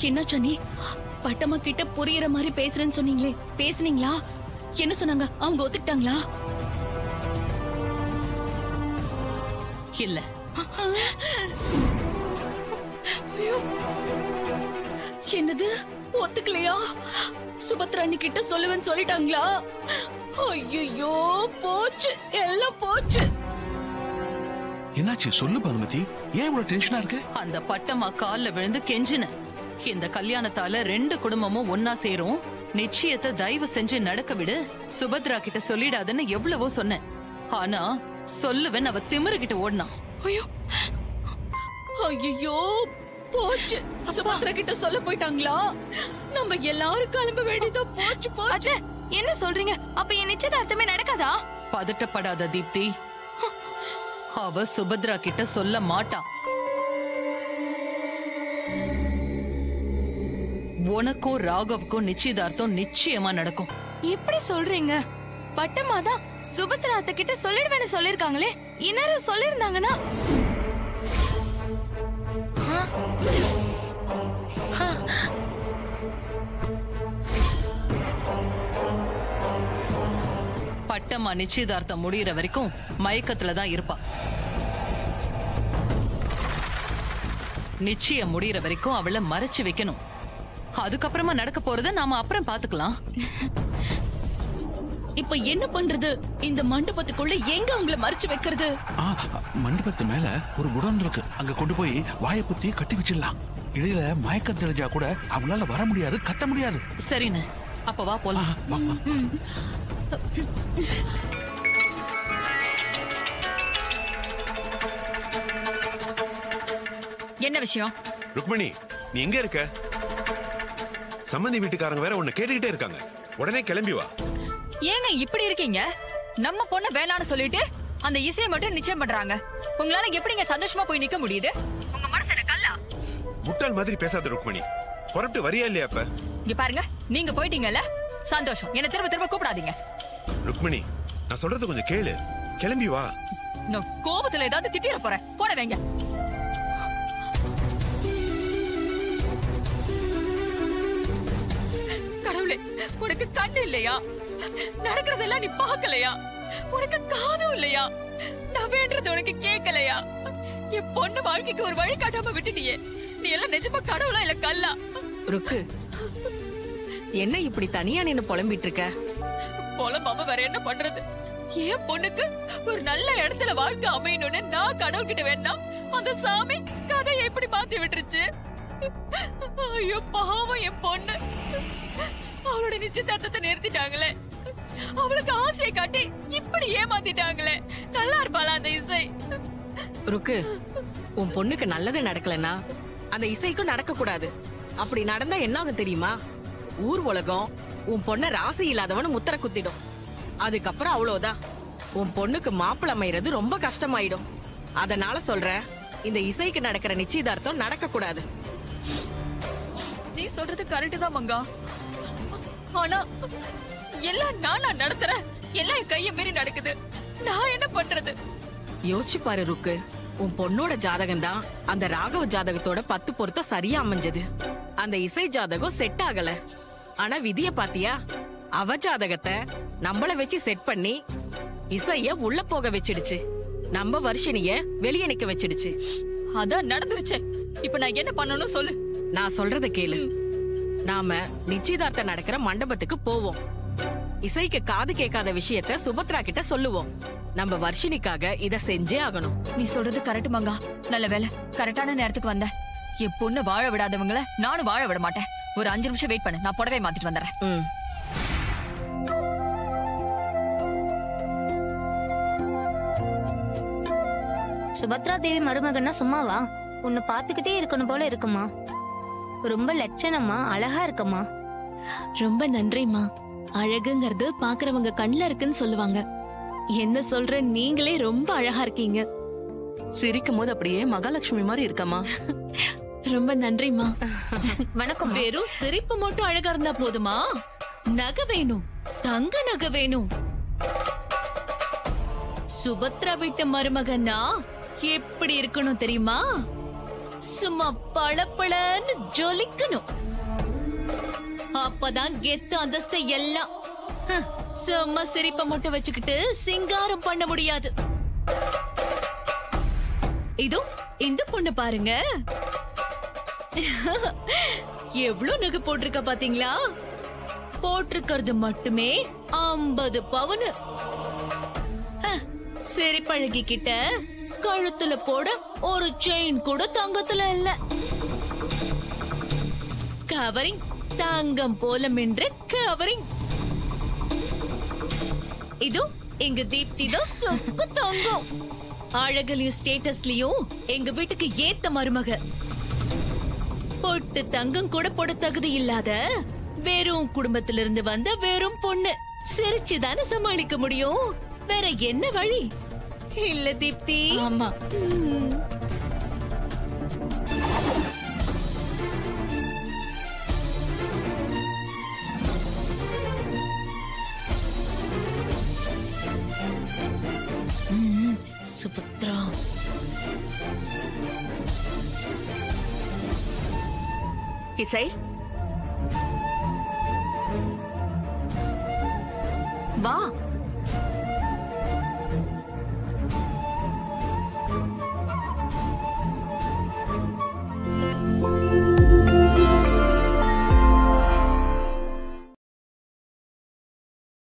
என்ன சொன்னி? பட்டம்மா கிட்ட புரியுற மாதிரி பேசுறேன்னு சொன்னீங்களே, பேசுனீங்களா? என்ன சொன்னாங்க? அவங்க ஒத்துக்கிட்டாங்களா? இல்ல. என்னது? ஒத்துக்கலையா? சுபத்ரா அண்ணி கிட்ட சொல்லுவேன்னு சொல்லிட்டாங்களா? ஐயோ, போச்சு, எல்லாம் போச்சு. என்னாச்சு சொல்லு பானுமதி, ஏன் இவ்வளவு டென்ஷனா இருக்கு? அந்த பட்டம்மா கால்ல விழுந்து கெஞ்சின. இந்த கல்யாணத்தால 2 குடும்பமும் ஒன்னா சேரும், நிச்சயத்தை தயவு செஞ்சு நடக்க விடு, சுபத்ரா கிட்ட சொல்லிடாதுன்னு எவ்வளவோ சொன்னேன். ஆனா சொல்லுவேன் அவ திமிருகிட்ட ஓடினான். ஐயோ, போச்சு. சுபத்ரா கிட்ட சொல்ல போயிட்டாங்களா? நம்ம எல்லாரும் கிளம்ப வேண்டியதா போச்சு. போச்சு. என்ன சொல்றீங்க? அப்ப என் நிச்சயதார்த்தமே நடக்காதா? பதட்டப்படாத தீப்தி, அவ சுபத்ரா கிட்ட சொல்ல மாட்டா. உனக்கும் ராகவுக்கும் நிச்சயதார்த்தம் நிச்சயமா நடக்கும். எப்படி சொல்றீங்க? பட்டம்மா தான் சுபத்ரா அத்தை கிட்ட சொல்லிடுவேன்னு சொல்லிருக்காங்களே, இந்நேரம் சொல்லிருந்தாங்கன்னா? பட்டம்மா நிச்சயதார்த்தம் முடியற வரைக்கும் மயக்கத்துலதான் இருப்பா. நிச்சயம் முடியற வரைக்கும் அவளை மறைச்சு வைக்கணும். அதுக்கப்புறமா நடக்க போறத நாம அப்புறம் பாத்துக்கலாம். இப்ப என்ன பண்றது? இந்த மண்டபத்துக்குள்ள எங்க உங்களை மறைச்சு வைக்கிறது? மண்டபத்து மேல ஒரு குடோன் இருக்கு, அங்க கொண்டு போய் வாயை புத்தி கட்டி வச்சிடலாம். இடையில மயக்கம் தெளிஞ்சா கூட அவங்களால வர முடியாது, கத்த முடியாது. சரின்னு, அப்ப வா போலாம். என்ன விஷயம்? ருக்மணி, நீ எங்க இருக்க? சம்பந்தி வீட்டுக்காரங்க வேற உன்னை கேட்டுக்கிட்டே இருக்காங்க, உடனே கிளம்பி வா. ஏங்க இப்படி இருக்கீங்க? நம்ம பொண்ணு வேணான்னு சொல்லிட்டு அந்த இசையை மட்டும் நிச்சயம் பண்றாங்க. உங்களால எப்படிங்க சந்தோஷமா போய் நிக்க முடியுது? உங்க மனசு என்ன கல்லா? முட்டாள் மாதிரி பேசாத ருக்மணி, புறப்பட்டு வரியா இல்லையா? அப்ப இங்க பாருங்க, நீங்க போயிட்டீங்கல்ல, சந்தோஷம். என்ன திரும்ப திரும்ப கூப்பிடாதீங்க. ருக்மணி, நான் சொல்றது கொஞ்சம் கேளு, கிளம்பி வா. நான் கோபத்துல ஏதாவது திட்டிட போறேன், போட வைங்க. கடவுளே, உனக்கு கண்ணு இல்லையா? நடக்கிறதெல்லாம் நீ பாக்கலையா? உனக்கு காதும் இல்லையா? நான் வேண்டது உனக்கு கேட்கலையா? என் பொண்ணு வாழ்க்கைக்கு ஒரு வழி காட்டாம விட்டுட்டியே. நீ எல்லாம் நிஜமா கடவுளா இல்ல கல்லா? ருக்கு, என்ன இப்படி தனியா நின்னு புலம்பிட்டு இருக்க? புலம்பாம வேற என்ன பண்றது? என் பொண்ணுக்கு ஒரு நல்ல இடத்துல வாழ்க்கை அமையணும்னு நான் கடவுள்கிட்ட வேணா, அந்த சாமி கதையை எப்படி மாத்தி விட்டுருச்சு. ஐயோ பாவம் என் பொண்ணு, அவளோட நிச்சயதார்த்தத்தை நிறுத்திட்டாங்களே, அவளுக்கு ஆசையை காட்டி இப்படி ஏமாத்திட்டாங்களே. நல்லா இருப்பாளா அந்த இசை? ருக்கு, உன் பொண்ணுக்கு நல்லது நடக்கலன்னா அந்த இசைக்கும் நடக்க கூடாது. அப்படி நடந்தா என்ன ஆகும் தெரியுமா? ஊர் உலகம் உன் பொண்ண ராசி இல்லாதவனு முத்திர குத்திடும். அதுக்கப்புறம் அவ்வளவுதான், உன் பொண்ணுக்கு மாப்பிள்ளை அமைகிறது ரொம்ப கஷ்டமாயிடும். அதனால சொல்ற, இந்த இசைக்கு நடக்கிற நிச்சயதார்த்தம் நடக்க கூடாது. நீ சொல்றது கரெக்ட் தான் மங்கா, ஆனா எல்லாம் நானா நடத்துறேன், எல்லாம் என் கைய மீறி நடக்குது. நான் என்ன பண்றது? யோசிச்சு பாரு ருக்கு, உன் பொண்ணோட ஜாதகம் தான் அந்த ராகவ ஜாதகத்தோட 10 பொருத்தம் சரியா அமைஞ்சது. அந்த இசை ஜாதகம் செட் ஆகல. ஆனா விதிய பாத்தியா? அவ ஜாதகத்தை நம்மள வச்சு செட் பண்ணி இசைய உள்ள போக வச்சிடுச்சு, நம்ம வர்ஷினிய வெளியே நிக்க வச்சிடுச்சு. அதான் நடந்துருச்சு. இப்ப நான் என்ன பண்ணணும் சொல்லு. நான் சொல்றத கேளு. நாம நிச்சயதார்த்தம் நடக்கிற மண்டபத்துக்கு போவோம். இசைக்கு காது கேட்காத விஷயத்த சுபத்ரா கிட்ட சொல்லுவோம். நம்ம வர்ஷினிக்காக இத செஞ்சே ஆகணும். நீ சொல்றது கரெக்ட் மங்கா, நல்ல வேலை கரெக்டான நேரத்துக்கு வந்த. என் பொண்ணு வாழ விடாதவங்கள நானும் வாழ விட மாட்டேன். ஒரு 5 நிமிஷம் வெயிட் பண்ணு, நான் புடவை மாத்திட்டு வந்துடுறேன். சுபத்ரா தேவி மருமகன்னா சும்மாவா? உன்னை பாத்துக்கிட்டே இருக்கணும் போல இருக்குமா. ரொம்ப லட்சணமா அழகா இருக்கமா. ரொம்ப நன்றிமா. அழகுங்கிறது பாக்குறவங்க கண்ணுல இருக்குன்னு சொல்லுவாங்க. என்ன சொல்ற, நீங்களே ரொம்ப அழகா இருக்கீங்க. சிரிக்கும் போது அப்படியே மகாலட்சுமி மாதிரி இருக்கமா. ரொம்ப நன்றிமா. வணக்கம். வெறும் சிரிப்பு மட்டும் அழகா இருந்தா போதுமா? நகை வேணும், தங்க நகை வேணும். சுபத்ரா வீட்டு மருமகன்னா எப்படி இருக்கணும் தெரியுமா? சும்மா பளபளன்னு ஜொலிக்கணும். அப்பதான் கெத்து அந்தஸ்து எல்லாம். சும்மா சிரிப்ப மட்டும் வச்சுக்கிட்டு சிங்காரம் பண்ண முடியாது. இதோ இந்த பொண்ணு பாருங்க, எவ்வளவு நகை போட்டிருக்க பாத்தீங்களா? போட்டிருக்கிறது மட்டுமே 50 பவுன். சரி பழகிக்கிட்ட கழுத்துல போட ஒரு செயின் கூட தங்கத்துல இல்ல. கவரிங் தங்கம் போல மின்ற கவரிங். இதோ எங்க தீப்தி தான் சொக்கு தங்கம். அழகுலயும் ஸ்டேட்டஸ்லயும் எங்க வீட்டுக்கு ஏத்த மருமக. பொட்டு தங்கம் கூட போட தகுதி இல்லாத வெறும் குடும்பத்திலிருந்து வந்த வெறும் பொண்ணு. சிரிச்சுதானே சமாளிக்க முடியும், வேற என்ன வழி இல்ல தீப்தி? ஆமா. சுபத்ரா, இசை வா.